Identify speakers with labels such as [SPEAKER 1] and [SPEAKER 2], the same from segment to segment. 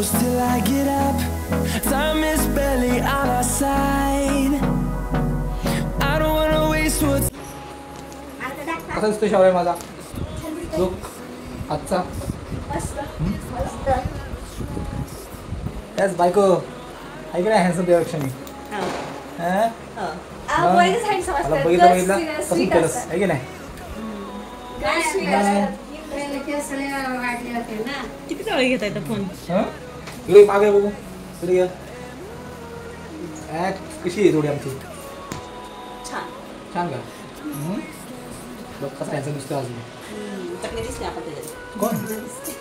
[SPEAKER 1] close till I get up. Time is barely on our side. I don't wanna waste what's.
[SPEAKER 2] कसा दिसतोय शावऱ्या माझा look आजचा त्याच बायको ऐक ना हँडसम देवक्षणी बघितला कसं केलंस आहे की नाही
[SPEAKER 3] किती जवळ घेता येतं फोन
[SPEAKER 2] इकडे मागे बघू इकडे घ्या कशी आहे जोडी आमची
[SPEAKER 3] छान
[SPEAKER 2] छान का बघ कसा यायचं नुसतं अजून
[SPEAKER 3] चकण्या दिसते आपण त्याच्यात
[SPEAKER 2] कोण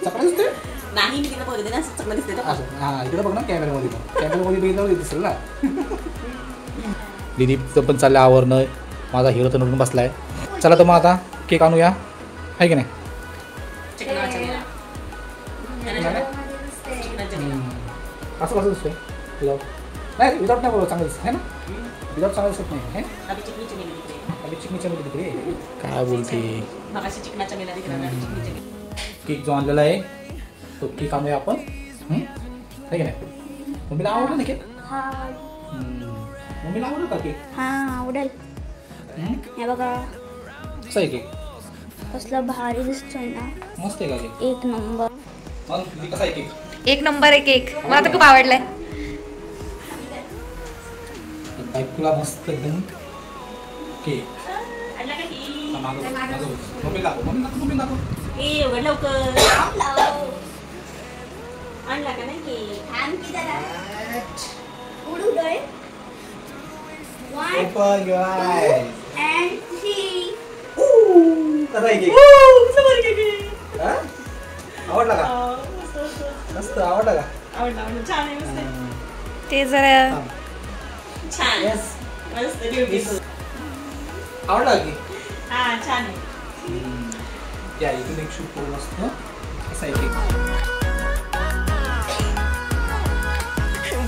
[SPEAKER 2] चपडा दिसतोय
[SPEAKER 3] नाही मी तिला बघते ना चकण्या दिसते तर
[SPEAKER 2] हां इकडे बघ ना कॅमेऱ्यामध्ये बघितलं दिसेल ना दिदीचं पण चाललं आवरणं माझा हिरो तर नटून बसलाय चला तर मग आता केक आणूया आहे की नाही असं कसं दिसतोय विदाउट नाही विदाउट नाही बरोबर चांगलं दिसत आहे ना विदाउट चांगलं दिसत नाही आहे चिकनीच्या मध्ये तिकडे काय बोलते केक जो आणलेला आहे तो केक आणूया आपण आहे की नाही मम्मीला आवडलं ना केक मम्मीला आवडलं का केक
[SPEAKER 4] हां आवडेल हे बघा
[SPEAKER 2] कसं आहे केक
[SPEAKER 4] कसला भारी दिसतोय ना
[SPEAKER 2] मस्त आहे का केक
[SPEAKER 4] एक नंबर
[SPEAKER 2] कसा आहे केक
[SPEAKER 5] एक नंबर आहे केक मला तर खूप आवडलाय
[SPEAKER 2] तुला मस्त एकदम केक मम्मी दाखव
[SPEAKER 3] एवढं लवकर आणला का नाही
[SPEAKER 2] Open your eyes.
[SPEAKER 4] and see
[SPEAKER 2] कसा आहे केक आवडला का मस्त आवडला का
[SPEAKER 3] आवडला छान आहे मस्त
[SPEAKER 5] ते जरा
[SPEAKER 3] छान मस्त
[SPEAKER 2] आवडला की
[SPEAKER 3] हा छान आहे
[SPEAKER 2] या इथून एक शूट करू मस्त कसा आहे cake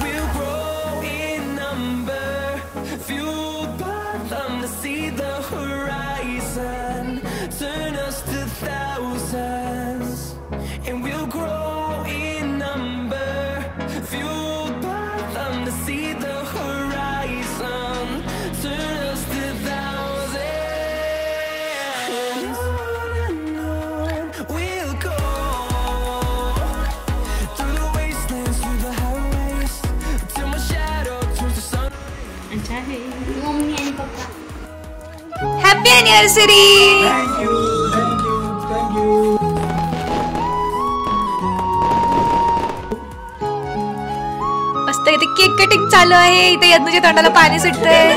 [SPEAKER 1] We'll grow in number, fueled by them to see the horizon, turn us to thousands. And we'll grow in number, fueled by them to see the horizon, turn us to thousands. And on we'll go, through the wastelands, through the highways, till my shadow turns to sun.
[SPEAKER 3] अच्छा आहे
[SPEAKER 4] mummy आणि पप्पा
[SPEAKER 5] happy anniversary
[SPEAKER 2] thank you
[SPEAKER 5] मस्त इथे cake cutting चालू आहे इथे यज्ञूच्या तोंडाला पाणी सुटतंय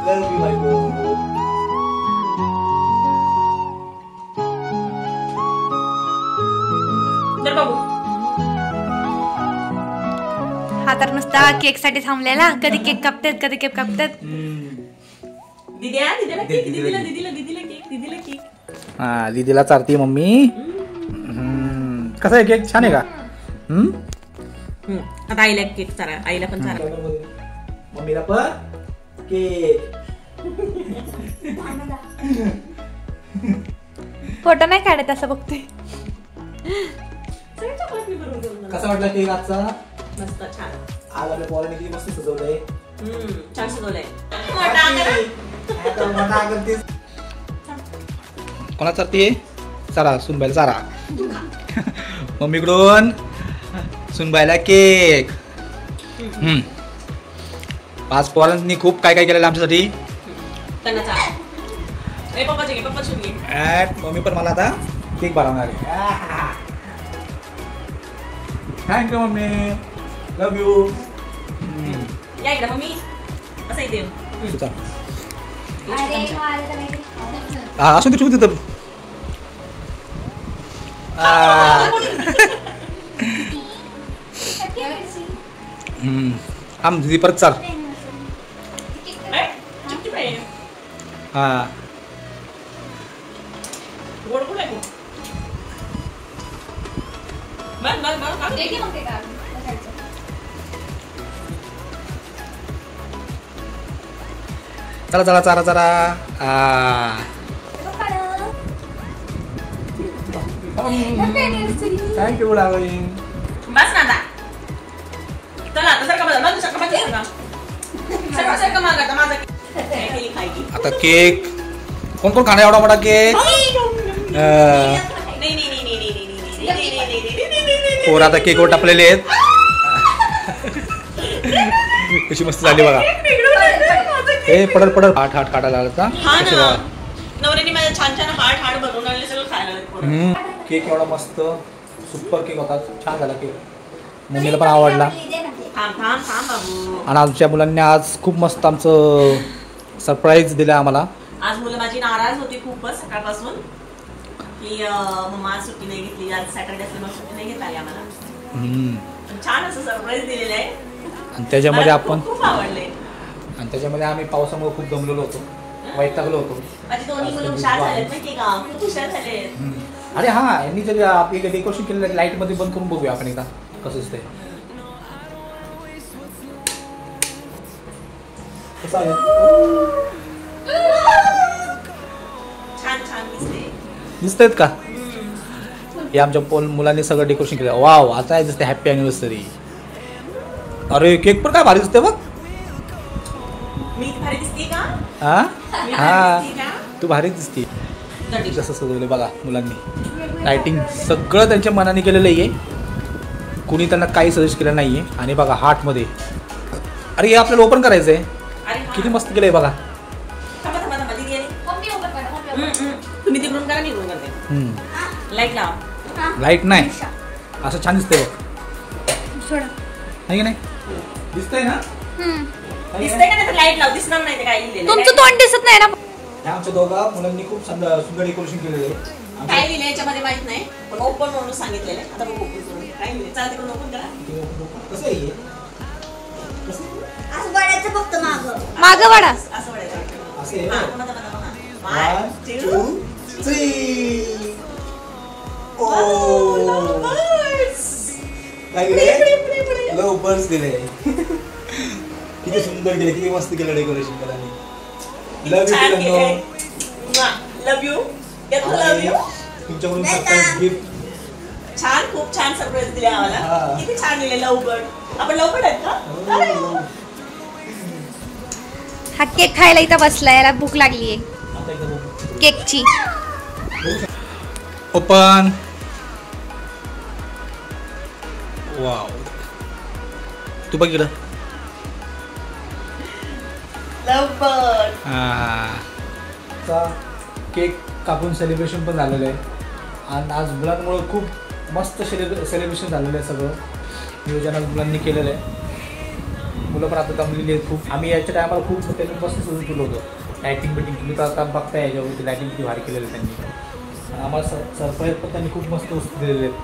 [SPEAKER 2] लव यू बायको
[SPEAKER 3] तर बाबू
[SPEAKER 5] हा तर नुसता केक साठी थांबलेला कधी केक कापतात कधी केक कापतात
[SPEAKER 3] दीदीला केक दीदीला केक
[SPEAKER 2] हा दीदीला चारती मम्मी कसा आहे केक छान आहे का
[SPEAKER 3] आता आईला केक चारा आईला पण चारा
[SPEAKER 2] मम्मीला पण केक
[SPEAKER 5] फोटो नाही काढत असं बघतोय
[SPEAKER 2] कसा वाटला केक आजचा
[SPEAKER 3] मस्त छान
[SPEAKER 2] आज आपल्या पोराने किती मस्त सजवलंय
[SPEAKER 3] छान सजवलंय
[SPEAKER 2] कोणा चारती चारा सुनबाईला चारा मम्मीकडून सुनबाईला केक पाच पोरांनी खूप काय काय केलेलं आमच्यासाठी
[SPEAKER 3] त्यांना चारा पप्पा घे
[SPEAKER 2] मम्मी पण मला आता केक बनवणार आहे थँक्यू मम्मी लव यू
[SPEAKER 3] या इकडे मम्मी असं इथे
[SPEAKER 2] असू दे ठेवू तिथं आम दिदी परत चाल हा
[SPEAKER 3] गोड गोड आहे
[SPEAKER 2] चला चला चारा चारा थँक्यू डार्लिंग.
[SPEAKER 3] बस ना आता. चला आता सारखं बघा माझं सारखं माग आता माझं खायची.
[SPEAKER 2] आता केक कोण कोण खाणार एवढा मोठा केक? पोर आता केकवर टाकलेले आहेत. कशी मस्त झाली बघा. हे पडल हाट काढायला आला.
[SPEAKER 3] नवऱ्याने माझ्या छान छान हाट भरून आणले सगळं खायला.
[SPEAKER 2] केक एवढा मस्त सुपर केक होता. छान झाला केक. मम्मीला पण आवडला.
[SPEAKER 3] थांब बाबू.
[SPEAKER 2] आणि आमच्या मुलांनी आज खूप मस्त आमचं सरप्राईज दिलं आम्हाला.
[SPEAKER 3] आज मुलं माझी नाराज होती खूपच सकाळपासून की मम्मा आज सुट्टी नाही घेतली. आज सॅटर्डे असल्यामुळे सुट्टी नाही घेता आली आम्हाला. छान असं सरप्राईज दिलेलं आहे.
[SPEAKER 2] आणि त्याच्यामध्ये आपण
[SPEAKER 3] खूप आवडले.
[SPEAKER 2] आणि त्याच्यामध्ये आम्ही पावसामुळे खूप दमलेलो होतो. वैतागलो होतो.
[SPEAKER 3] माझी दोन्ही मुलं हुशार झालेत माहिती का. खूप हुशार झालेत.
[SPEAKER 2] अरे हा यांनी जर आपली डेकोरेशन केलेलं लाईट मध्ये बंद करून बघूया आपण एकदा कसं दिसतंय.
[SPEAKER 3] छान
[SPEAKER 2] दिसतंय का? हे आमच्या मुलांनी सगळं डेकोरेशन केलं. वाव आता दिसते हॅपी अॅनिव्हर्सरी. अरे केक पण काय भारी दिसते बघ.
[SPEAKER 3] मी भारी दिसते का?
[SPEAKER 2] हा तू भारी दिसते. जसं सजवलं बघा मुलांनी. लाइटिंग सगळं त्यांच्या मनाने केलेलं आहे. कुणी त्यांना काही सजेस्ट केलं नाहीये. आणि बघा हार्ट मध्ये. अरे हे आपल्याला ओपन करायचंय. किती मस्त केलंय बघा.
[SPEAKER 3] तुम्ही तिकडून करा मी इकडून करते. लाईट लावा.
[SPEAKER 2] लाईट नाही असं छान दिसतंय बघ. नाही की नाही दिसतंय ना?
[SPEAKER 3] दिसतंय का? नाही लाईट लाव. दिसणार नाही ते काय लिहिलेलं.
[SPEAKER 5] तुमचं तोंड दिसत नाही ना.
[SPEAKER 2] आमच्या दोघा मुलांनी खूप सुंदर डेकोरेशन केलेलं आहे.
[SPEAKER 3] काय लिहिलं याच्यामध्ये माहित नाही पण ओपन म्हणून सांगितलेलं आहे. आता बघू ओपन करून काय लिहिलं. चला तिकडून ओपन करा.
[SPEAKER 2] कसं आहे
[SPEAKER 4] असं वडायचं फक्त
[SPEAKER 5] मागं वडा.
[SPEAKER 3] असं वाटायचं.
[SPEAKER 2] असं आहे.
[SPEAKER 3] One, 2,
[SPEAKER 2] 3. लव बर्ड्स दिले. किती सुंदर केले. किती मस्त केलं डेकोरेशन केलं.
[SPEAKER 3] लव यू. Love you.
[SPEAKER 2] तुमच्याकडून सरप्राईज गिफ्ट.
[SPEAKER 3] छान खूप छान सरप्राईज दिले आम्हाला. किती छान दिले. लव बर्ड. आपण लव बर्ड आहेत का?
[SPEAKER 5] हा केक खायला इथं बसलाय. याला भूक लागलीये केकची.
[SPEAKER 2] ओपन. वाव तू बघ इकडं.
[SPEAKER 3] लव बर्ड.
[SPEAKER 2] केक कापून सेलिब्रेशन पण झालेलं आहे. आणि आज मुलांमुळे खूप मस्त सेलिब्रेशन झालेलं आहे. सगळं नियोजन आज मुलांनी केलेलं आहे. मुलं पण आता जमलेली आहेत खूप. आम्ही याच्या टायमाला खूप त्यांनी मस्त सजून केलं होतं. लायटिंग बिटिंग तुम्ही तर आता बघताय याच्यावरती लायटिंग किती भारी केलेलं आहे त्यांनी. आम्हाला सरप्राईज पण त्यांनी खूप मस्त वस्तू दिलेले आहेत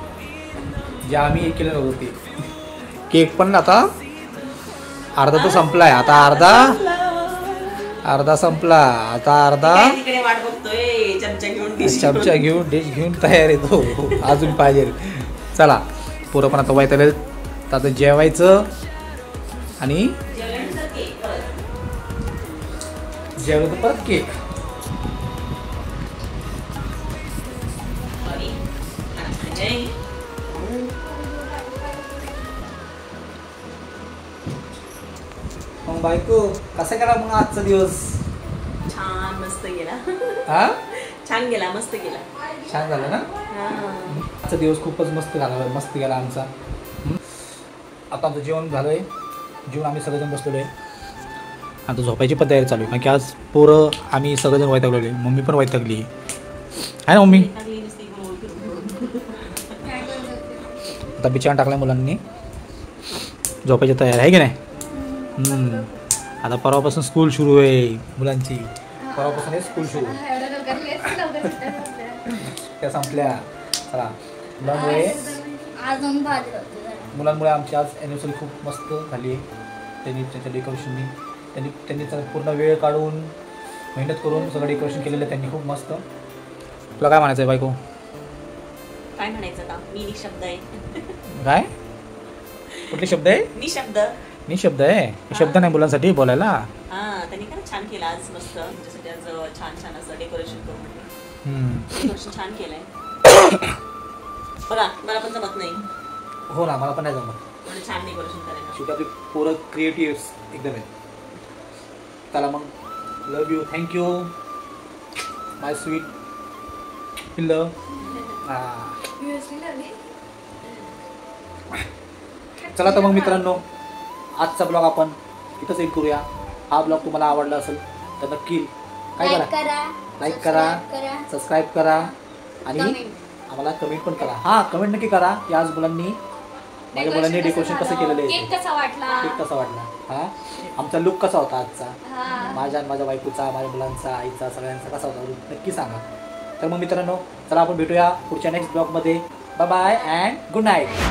[SPEAKER 2] जे आम्ही केलं नव्हतं ते. केक पण आता अर्धा तर संपलाय. आता अर्धा संपला. आता अर्धा
[SPEAKER 3] वाट बघतोय.
[SPEAKER 2] चमचा घेऊन डिश घेऊन तयार येतो. अजून पाहिजे. चला पोरं पण आता वायताले. आता जेवायचं आणि जेवलं तर परत केक. मग बायको कसा गेला मग आजचा दिवस?
[SPEAKER 3] छान मस्त गेला.
[SPEAKER 2] हा
[SPEAKER 3] छान गेला. मस्त गेला.
[SPEAKER 2] छान झालं ना. आजचा दिवस खूपच मस्त गेला आमचा. आता आमचं जेवण झालंय. जेवण आम्ही सगळेजण बसलेलो आहे. आता झोपायची पण तयारी चालू आहे. कारण की आज पोरं आम्ही सगळेजण वैतागलेलो आहे. मम्मी पण वैतागली आहे ना मम्मी. आता बिछाण टाकलाय मुलांनी. झोपायची तयारी आहे की नाही. आता परवापासून स्कूल सुरू आहे मुलांची. परवापासून हे स्कूल सुरू. त्या संपल्या. चला मुलांमुळे आमची आज ॲनिव्हर्सरी खूप मस्त झाली आहे. त्यांनी त्यांच्या डेकोरेशननी त्यांनी पूर्ण वेळ काढून मेहनत करून सगळं डेकोरेशन केलेलं आहे त्यांनी खूप मस्त. तुला काय म्हणायचं आहे बायको?
[SPEAKER 3] काय म्हणायचं का? मी निशब्द आहे.
[SPEAKER 2] काय कुठले शब्द आहे? निशब्द आहे. शब्द नाही मुलांसाठी बोलायला.
[SPEAKER 3] हा त्यांनी खरंच छान केलं आज. मस्त छान छान असं डेकोरेशन करून. डेकोरेशन छान केलंय. बघा मला पण जमत नाही
[SPEAKER 2] हो ना, मला पण नाही जमत.
[SPEAKER 3] म्हणजे छान डेकोरेशन करायला.
[SPEAKER 2] शेवटी आपली पोरं क्रिएटिव्ह एकदम आहेत. चला मग, लव यू, थँक्यू माय स्वीट पिल्लं. चला तर मग मित्रांनो, आजचा ब्लॉग आपण इथंच एंड करूया. हा ब्लॉग तुम्हाला आवडला असेल तर नक्की काय करा, लाईक करा, सबस्क्राईब करा आणि आम्हाला कमेंट पण करा. हां, कमेंट नक्की करा की आज माझ्या मुलांनी डेकोरेशन कसं केलेलं आहे,
[SPEAKER 5] केक कसा वाटला.
[SPEAKER 2] हां, आमचा लुक कसा होता आजचा, माझ्या आणि माझ्या बायकोचा, माझ्या मुलांचा, आईचा, सगळ्यांचा कसा होता नक्की सांगा. तर मग मित्रांनो, चला आपण भेटूया पुढच्या नेक्स्ट ब्लॉगमध्ये. Bye bye and good night.